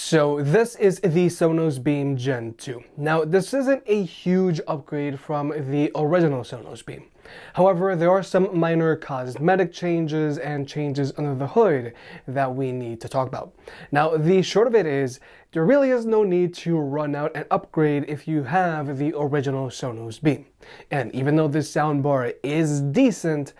So this is the Sonos Beam Gen 2. Now this isn't a huge upgrade from the original Sonos Beam. However, there are some minor cosmetic changes and changes under the hood that we need to talk about. Now the short of it is, there really is no need to run out and upgrade if you have the original Sonos Beam. And even though this soundbar is decent,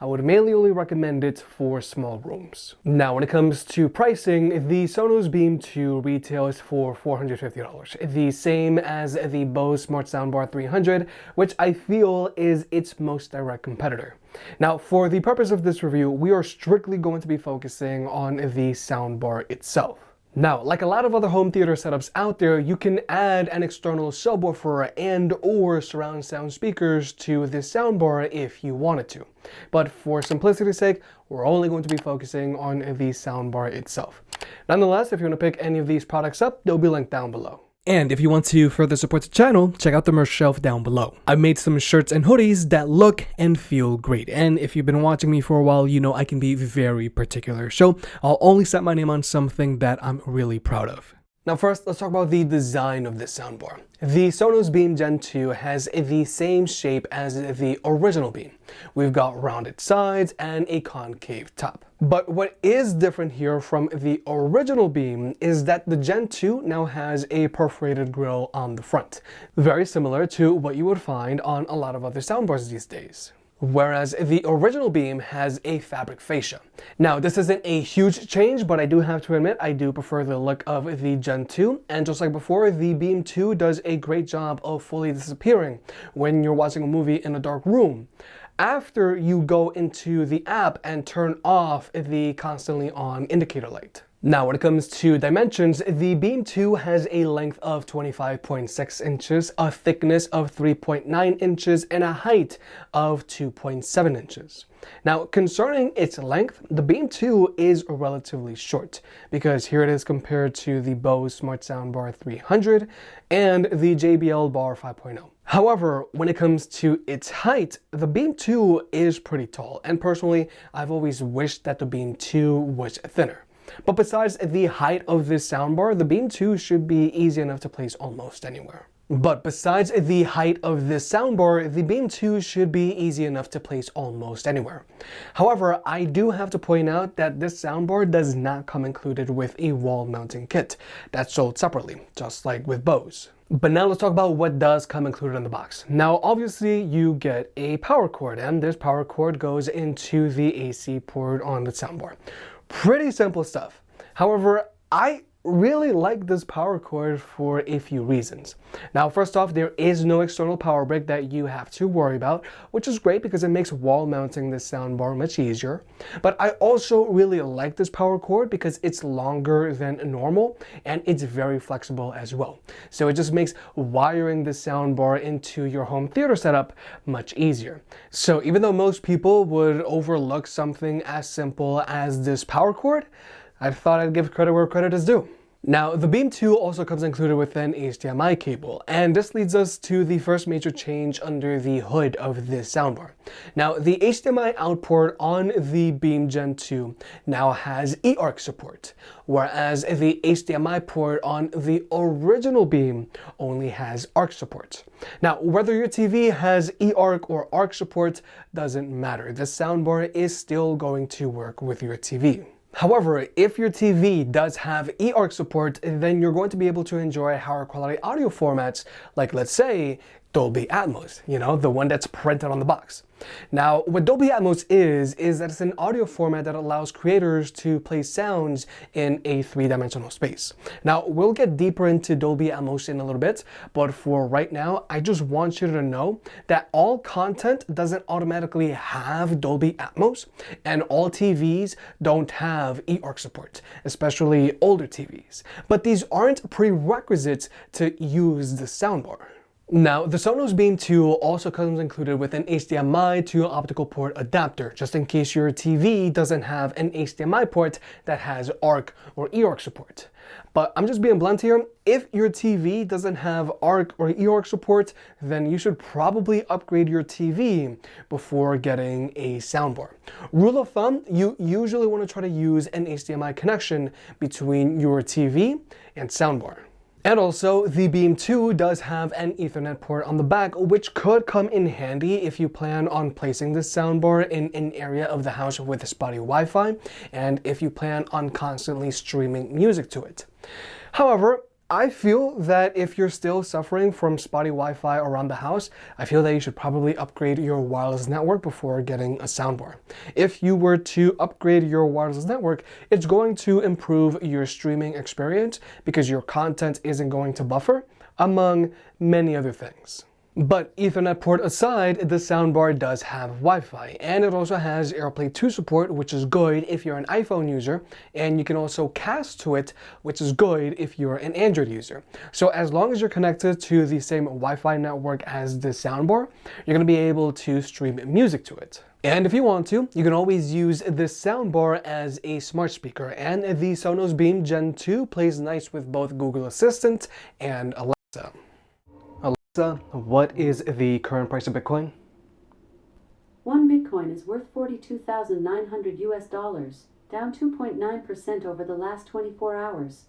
I would mainly only recommend it for small rooms. Now, when it comes to pricing, the Sonos Beam 2 retails for $450, the same as the Bose Smart Soundbar 300, which I feel is its most direct competitor. Now, for the purpose of this review, we are strictly going to be focusing on the soundbar itself. Now, like a lot of other home theater setups out there, you can add an external subwoofer and or surround sound speakers to this soundbar if you wanted to. But for simplicity's sake, we're only going to be focusing on the soundbar itself. Nonetheless, if you want to pick any of these products up, they'll be linked down below. And if you want to further support the channel, check out the merch shelf down below. I made some shirts and hoodies that look and feel great. And if you've been watching me for a while, you know I can be very particular. So I'll only set my name on something that I'm really proud of. Now first, let's talk about the design of this soundbar. The Sonos Beam Gen 2 has the same shape as the original Beam. We've got rounded sides and a concave top. But what is different here from the original Beam is that the Gen 2 now has a perforated grille on the front, very similar to what you would find on a lot of other soundbars these days. Whereas the original Beam has a fabric fascia. Now, this isn't a huge change, but I do have to admit I do prefer the look of the Gen 2, and just like before, the Beam 2 does a great job of fully disappearing when you're watching a movie in a dark room, after you go into the app and turn off the constantly on indicator light. Now, when it comes to dimensions, the Beam 2 has a length of 25.6 inches, a thickness of 3.9 inches, and a height of 2.7 inches. Now, concerning its length, the Beam 2 is relatively short, because here it is compared to the Bose Smart Soundbar 300 and the JBL Bar 5.0. However, when it comes to its height, the Beam 2 is pretty tall, and personally, I've always wished that the Beam 2 was thinner. But besides the height of this soundbar, the Beam 2 should be easy enough to place almost anywhere. But besides the height of this soundbar, the Beam 2 should be easy enough to place almost anywhere. However, I do have to point out that this soundbar does not come included with a wall mounting kit. That's sold separately, just like with Bose. But now let's talk about what does come included in the box. Now, obviously you get a power cord, and this power cord goes into the AC port on the soundbar. Pretty simple stuff. However, I really like this power cord for a few reasons. Now, first off, there is no external power brick that you have to worry about, which is great because it makes wall mounting this soundbar much easier. But I also really like this power cord because it's longer than normal and it's very flexible as well. So it just makes wiring this soundbar into your home theater setup much easier. So even though most people would overlook something as simple as this power cord, I thought I'd give credit where credit is due. Now, the Beam 2 also comes included with an HDMI cable, and this leads us to the first major change under the hood of this soundbar. Now, the HDMI out port on the Beam Gen 2 now has eARC support, whereas the HDMI port on the original Beam only has ARC support. Now, whether your TV has eARC or ARC support doesn't matter. The soundbar is still going to work with your TV. However, if your TV does have eARC support, then you're going to be able to enjoy higher quality audio formats like, let's say, Dolby Atmos, the one that's printed on the box. Now, what Dolby Atmos is that it's an audio format that allows creators to play sounds in a three-dimensional space. Now, we'll get deeper into Dolby Atmos in a little bit, but for right now, I just want you to know that all content doesn't automatically have Dolby Atmos, and all TVs don't have eARC support, especially older TVs. But these aren't prerequisites to use the soundbar. Now, the Sonos Beam 2 also comes included with an HDMI to optical port adapter, just in case your TV doesn't have an HDMI port that has ARC or eARC support. But I'm just being blunt here. If your TV doesn't have ARC or eARC support, then you should probably upgrade your TV before getting a soundbar. Rule of thumb, you usually want to try to use an HDMI connection between your TV and soundbar. And also, the Beam 2 does have an Ethernet port on the back, which could come in handy if you plan on placing this soundbar in an area of the house with spotty Wi-Fi, and if you plan on constantly streaming music to it. However, I feel that if you're still suffering from spotty Wi-Fi around the house, I feel that you should probably upgrade your wireless network before getting a soundbar. If you were to upgrade your wireless network, it's going to improve your streaming experience because your content isn't going to buffer, among many other things. But Ethernet port aside, the soundbar does have Wi-Fi, and it also has AirPlay 2 support, which is good if you're an iPhone user, and you can also cast to it, which is good if you're an Android user. So as long as you're connected to the same Wi-Fi network as the soundbar, you're going to be able to stream music to it. And if you want to, you can always use this soundbar as a smart speaker, and the Sonos Beam Gen 2 plays nice with both Google Assistant and Alexa. What is the current price of Bitcoin? One Bitcoin is worth $42,900 down 2.9% over the last 24 hours.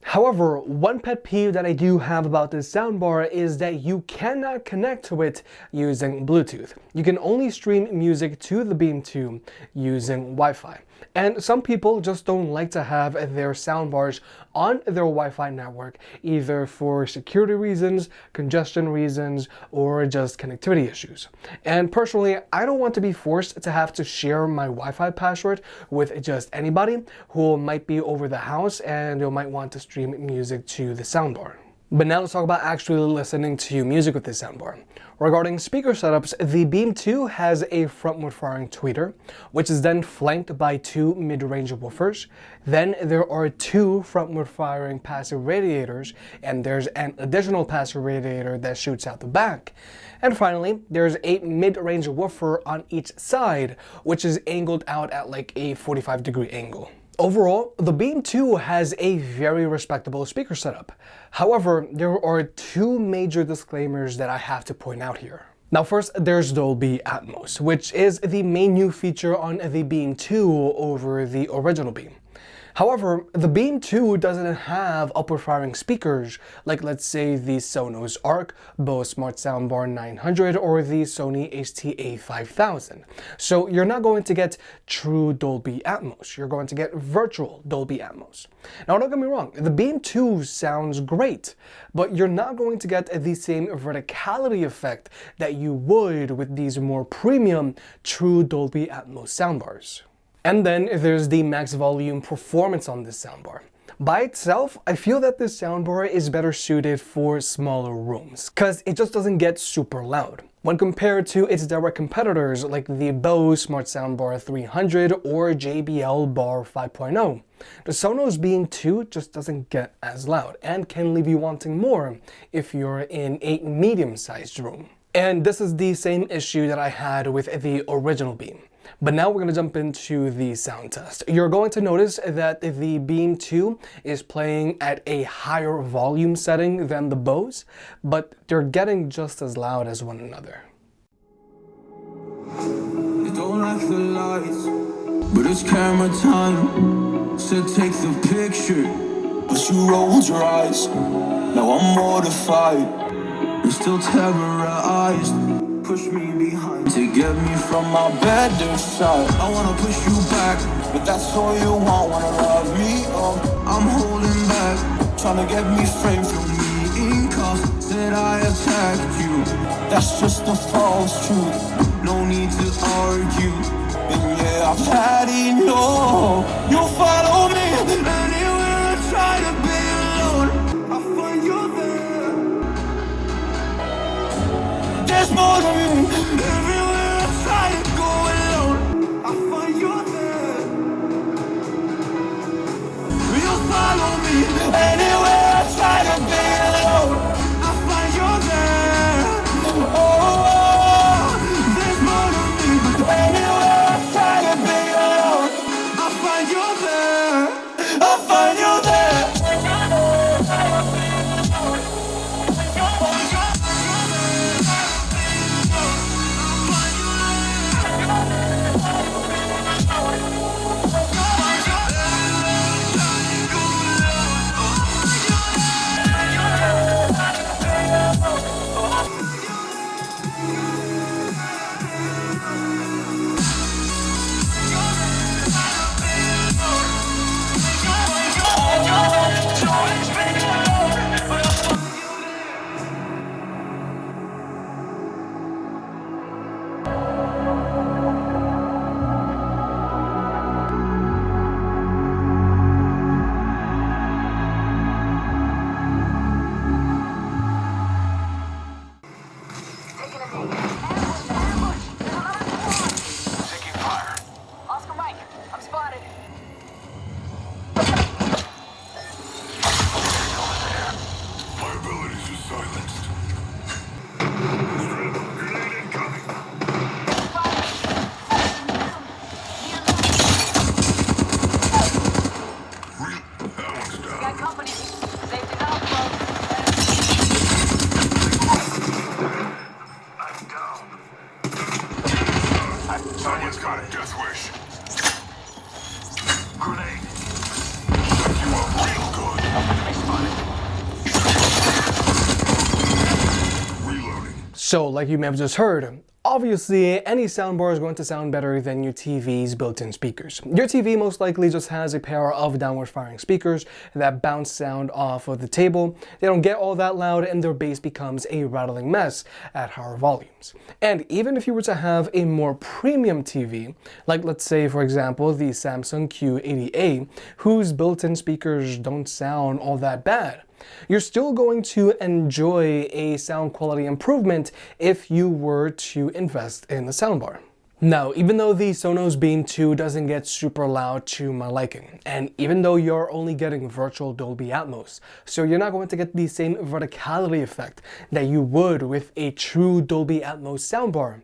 However, one pet peeve that I do have about this soundbar is that you cannot connect to it using Bluetooth. You can only stream music to the Beam 2 using Wi-Fi. And some people just don't like to have their soundbars on their Wi-Fi network, either for security reasons, congestion reasons, or just connectivity issues. And personally, I don't want to be forced to have to share my Wi-Fi password with just anybody who might be over the house and who might want to stream music to the soundbar. But now let's talk about actually listening to music with this soundbar. Regarding speaker setups, the Beam 2 has a frontward firing tweeter, which is then flanked by two mid-range woofers. Then there are two frontward firing passive radiators, and there's an additional passive radiator that shoots out the back. And finally, there's a mid-range woofer on each side, which is angled out at like a 45-degree angle. Overall, the Beam 2 has a very respectable speaker setup. However, there are two major disclaimers that I have to point out here. Now first, there's Dolby Atmos, which is the main new feature on the Beam 2 over the original Beam. However, the Beam 2 doesn't have upward firing speakers like, let's say, the Sonos Arc, Bose Smart Soundbar 900, or the Sony HTA5000. So you're not going to get true Dolby Atmos. You're going to get virtual Dolby Atmos. Now don't get me wrong, the Beam 2 sounds great, but you're not going to get the same verticality effect that you would with these more premium true Dolby Atmos soundbars. And then there's the max volume performance on this soundbar. By itself, I feel that this soundbar is better suited for smaller rooms, because it just doesn't get super loud. When compared to its direct competitors like the Bose Smart Soundbar 300 or JBL Bar 5.0, the Sonos Beam 2 just doesn't get as loud and can leave you wanting more if you're in a medium-sized room. And this is the same issue that I had with the original Beam. But now we're going to jump into the sound test. You're going to notice that the Beam 2 is playing at a higher volume setting than the Bose, but they're getting just as loud as one another. You don't like the lights, but it's camera time. Said take the picture, but you rolled your eyes. Now I'm mortified, you're still terrorized. Push me behind to get me from my better side. I wanna push you back, but that's all you want. Wanna love me up, I'm holding back. Tryna get me framed from me in cuffs. Said I attacked you, that's just a false truth. No need to argue, and yeah, I've had enough. You follow me anywhere I try to be alone. I find you there. There's more to me. Everywhere I try to go alone, I find you there. You follow me anywhere I try to be alone, I find you there. Oh, there's more to me. Anywhere I try to be alone, I find you there. I find So, like you may have just heard, obviously any soundbar is going to sound better than your TV's built-in speakers. Your TV most likely just has a pair of downward firing speakers that bounce sound off of the table. They don't get all that loud and their bass becomes a rattling mess at higher volumes. And even if you were to have a more premium TV, like let's say for example the Samsung Q80A, whose built-in speakers don't sound all that bad, you're still going to enjoy a sound quality improvement if you were to invest in a soundbar. Now, even though the Sonos Beam 2 doesn't get super loud to my liking, and even though you're only getting virtual Dolby Atmos, so you're not going to get the same verticality effect that you would with a true Dolby Atmos soundbar,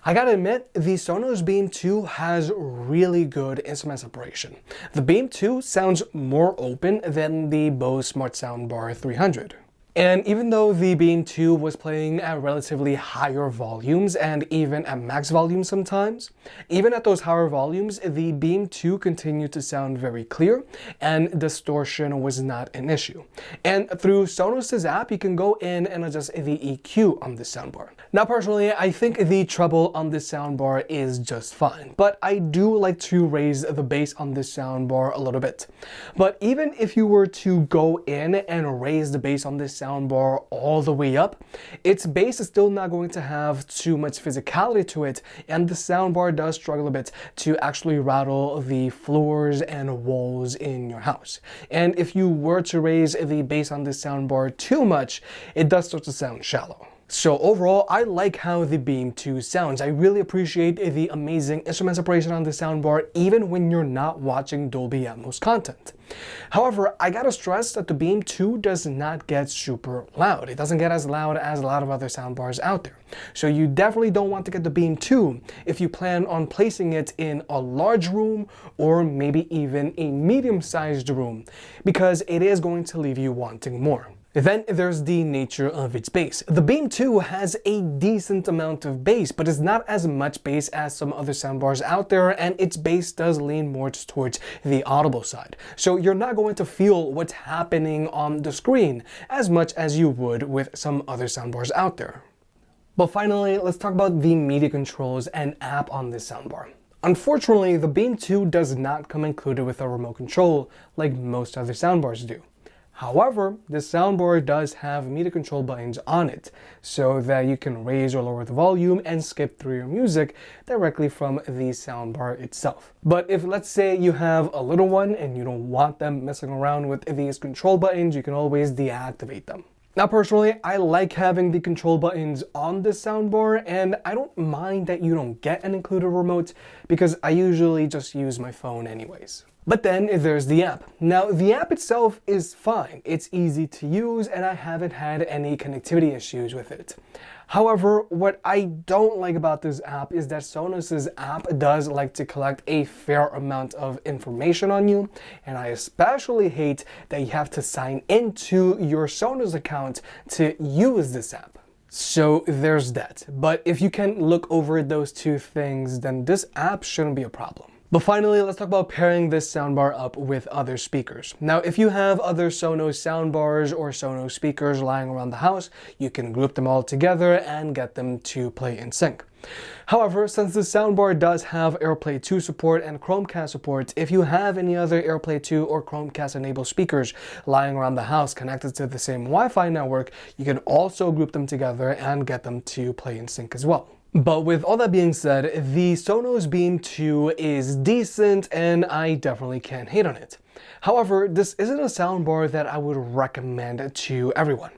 I gotta admit, the Sonos Beam 2 has really good instrument separation. The Beam 2 sounds more open than the Bose Smart Soundbar 300. And even though the Beam 2 was playing at relatively higher volumes and even at max volume sometimes, even at those higher volumes, the Beam 2 continued to sound very clear and distortion was not an issue. And through Sonos' app, you can go in and adjust the EQ on this soundbar. Now personally, I think the treble on this soundbar is just fine, but I do like to raise the bass on this soundbar a little bit. But even if you were to go in and raise the bass on this soundbar all the way up, its bass is still not going to have too much physicality to it, and the soundbar does struggle a bit to actually rattle the floors and walls in your house. And if you were to raise the bass on this soundbar too much, it does start to sound shallow. So overall, I like how the Beam 2 sounds. I really appreciate the amazing instrument separation on the soundbar even when you're not watching Dolby Atmos content. However, I gotta stress that the Beam 2 does not get super loud. It doesn't get as loud as a lot of other soundbars out there. So you definitely don't want to get the Beam 2 if you plan on placing it in a large room or maybe even a medium-sized room, because it is going to leave you wanting more. Then there's the nature of its bass. The Beam 2 has a decent amount of bass, but it's not as much bass as some other soundbars out there, and its bass does lean more towards the audible side. So you're not going to feel what's happening on the screen as much as you would with some other soundbars out there. But finally, let's talk about the media controls and app on this soundbar. Unfortunately, the Beam 2 does not come included with a remote control like most other soundbars do. However, this soundbar does have media control buttons on it, so that you can raise or lower the volume and skip through your music directly from the soundbar itself. But if, let's say, you have a little one and you don't want them messing around with these control buttons, you can always deactivate them. Now personally, I like having the control buttons on this soundbar, and I don't mind that you don't get an included remote because I usually just use my phone anyways. But then there's the app. Now the app itself is fine. It's easy to use and I haven't had any connectivity issues with it. However, what I don't like about this app is that Sonos' app does like to collect a fair amount of information on you, and I especially hate that you have to sign into your Sonos account to use this app. So there's that. But if you can look over those two things, then this app shouldn't be a problem. But finally, let's talk about pairing this soundbar up with other speakers. Now, if you have other Sonos soundbars or Sonos speakers lying around the house, you can group them all together and get them to play in sync. However, since the soundbar does have AirPlay 2 support and Chromecast support, if you have any other AirPlay 2 or Chromecast enabled speakers lying around the house connected to the same Wi-Fi network, you can also group them together and get them to play in sync as well. But with all that being said, the Sonos Beam 2 is decent and I definitely can't hate on it. However, this isn't a soundbar that I would recommend to everyone.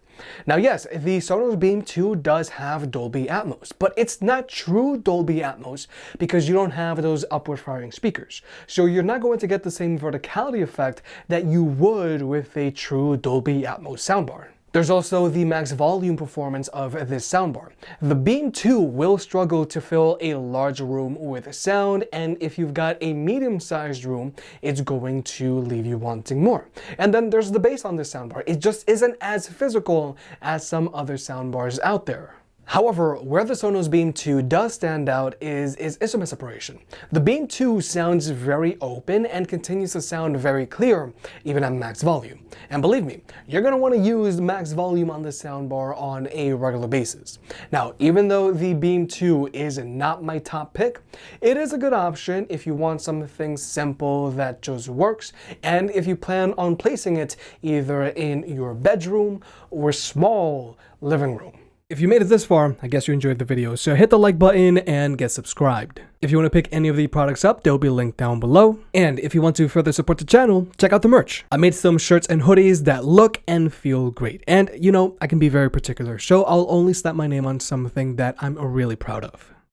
Now yes, the Sonos Beam 2 does have Dolby Atmos, but it's not true Dolby Atmos because you don't have those upward firing speakers. So you're not going to get the same verticality effect that you would with a true Dolby Atmos soundbar. There's also the max volume performance of this soundbar. The Beam 2 will struggle to fill a large room with sound, and if you've got a medium-sized room, it's going to leave you wanting more. And then there's the bass on this soundbar. It just isn't as physical as some other soundbars out there. However, where the Sonos Beam 2 does stand out is instrument separation. The Beam 2 sounds very open and continues to sound very clear, even at max volume. And believe me, you're going to want to use max volume on this soundbar on a regular basis. Now, even though the Beam 2 is not my top pick, it is a good option if you want something simple that just works, and if you plan on placing it either in your bedroom or small living room. If you made it this far, I guess you enjoyed the video, so hit the like button and get subscribed. If you want to pick any of the products up, they'll be linked down below. And if you want to further support the channel, check out the merch. I made some shirts and hoodies that look and feel great. And you know, I can be very particular, so I'll only slap my name on something that I'm really proud of.